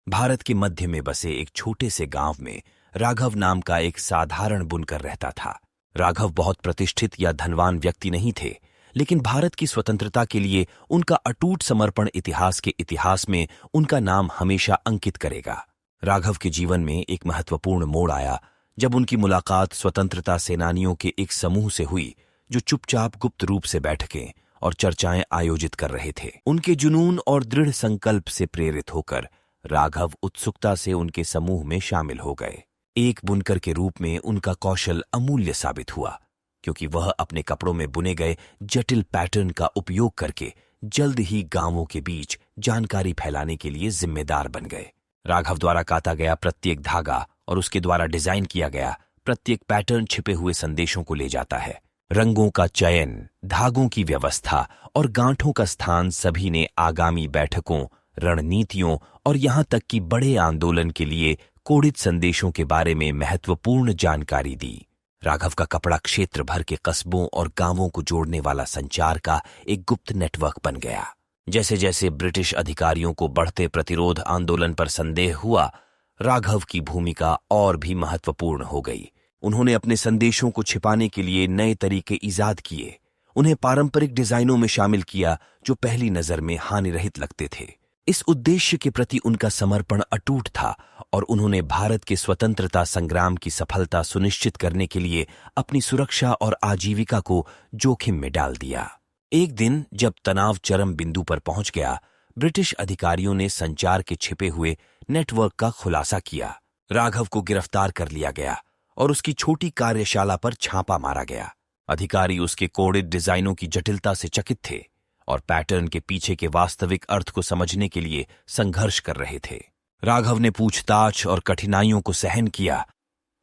भारत के मध्य में बसे एक छोटे से गांव में राघव नाम का एक साधारण बुनकर रहता था। राघव बहुत प्रतिष्ठित या धनवान व्यक्ति नहीं थे, लेकिन भारत की स्वतंत्रता के लिए उनका अटूट समर्पण इतिहास के इतिहास में उनका नाम हमेशा अंकित करेगा। राघव के जीवन में एक महत्वपूर्ण मोड़ आया जब उनकी मुलाकात स्वतंत्रता सेनानियों के एक समूह से हुई जो चुपचाप गुप्त रूप से बैठकें और चर्चाएं आयोजित कर रहे थे। उनके जुनून और दृढ़ संकल्प से प्रेरित होकर राघव उत्सुकता से उनके समूह में शामिल हो गए। एक बुनकर के रूप में उनका कौशल अमूल्य साबित हुआ, क्योंकि वह अपने कपड़ों में बुने गए जटिल पैटर्न का उपयोग करके जल्द ही गांवों के बीच जानकारी फैलाने के लिए जिम्मेदार बन गए। राघव द्वारा काता गया प्रत्येक धागा और उसके द्वारा डिजाइन किया गया प्रत्येक पैटर्न छिपे हुए संदेशों को ले जाता है। रंगों का चयन, धागों की व्यवस्था और गांठों का स्थान सभी ने आगामी बैठकों, रणनीतियों और यहां तक कि बड़े आंदोलन के लिए कोडित संदेशों के बारे में महत्वपूर्ण जानकारी दी। राघव का कपड़ा क्षेत्र भर के कस्बों और गांवों को जोड़ने वाला संचार का एक गुप्त नेटवर्क बन गया। जैसे जैसे ब्रिटिश अधिकारियों को बढ़ते प्रतिरोध आंदोलन पर संदेह हुआ, राघव की भूमिका और भी महत्वपूर्ण हो गई। उन्होंने अपने संदेशों को छिपाने के लिए नए तरीके ईजाद किए, उन्हें पारंपरिक डिजाइनों में शामिल किया जो पहली नजर में हानिरहित लगते थे। इस उद्देश्य के प्रति उनका समर्पण अटूट था और उन्होंने भारत के स्वतंत्रता संग्राम की सफलता सुनिश्चित करने के लिए अपनी सुरक्षा और आजीविका को जोखिम में डाल दिया। एक दिन जब तनाव चरम बिंदु पर पहुंच गया, ब्रिटिश अधिकारियों ने संचार के छिपे हुए नेटवर्क का खुलासा किया। राघव को गिरफ्तार कर लिया गया और उसकी छोटी कार्यशाला पर छापा मारा गया। अधिकारी उसके कोडित डिजाइनों की जटिलता से चकित थे और पैटर्न के पीछे के वास्तविक अर्थ को समझने के लिए संघर्ष कर रहे थे। राघव ने पूछताछ और कठिनाइयों को सहन किया,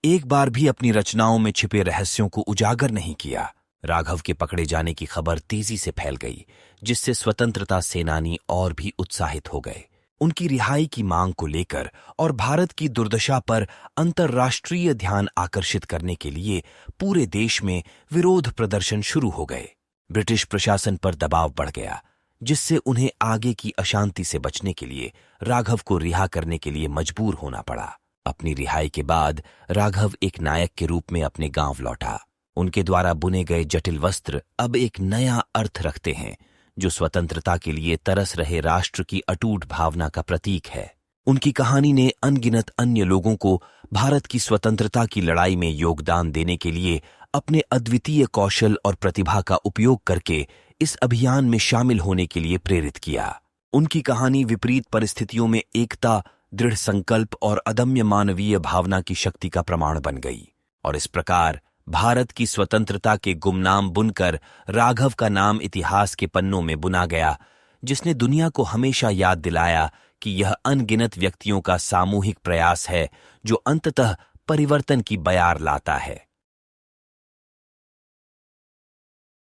एक बार भी अपनी रचनाओं में छिपे रहस्यों को उजागर नहीं किया। राघव के पकड़े जाने की खबर तेजी से फैल गई, जिससे स्वतंत्रता सेनानी और भी उत्साहित हो गए। उनकी रिहाई की मांग को लेकर और भारत की दुर्दशा पर अंतर्राष्ट्रीय ध्यान आकर्षित करने के लिए पूरे देश में विरोध प्रदर्शन शुरू हो गए। ब्रिटिश प्रशासन पर दबाव बढ़ गया, जिससे उन्हें आगे की अशांति से बचने के लिए राघव को रिहा करने के लिए मजबूर होना पड़ा। अपनी रिहाई के बाद राघव एक नायक के रूप में अपने गांव लौटा। उनके द्वारा बुने गए जटिल वस्त्र अब एक नया अर्थ रखते हैं, जो स्वतंत्रता के लिए तरस रहे राष्ट्र की अटूट भावना का प्रतीक है। उनकी कहानी ने अनगिनत अन्य लोगों को भारत की स्वतंत्रता की लड़ाई में योगदान देने के लिए अपने अद्वितीय कौशल और प्रतिभा का उपयोग करके इस अभियान में शामिल होने के लिए प्रेरित किया। उनकी कहानी विपरीत परिस्थितियों में एकता, दृढ़ संकल्प और अदम्य मानवीय भावना की शक्ति का प्रमाण बन गई, और इस प्रकार भारत की स्वतंत्रता के गुमनाम बुनकर राघव का नाम इतिहास के पन्नों में बुना गया, जिसने दुनिया को हमेशा याद दिलाया कि यह अनगिनत व्यक्तियों का सामूहिक प्रयास है जो अंततः परिवर्तन की बयार लाता है।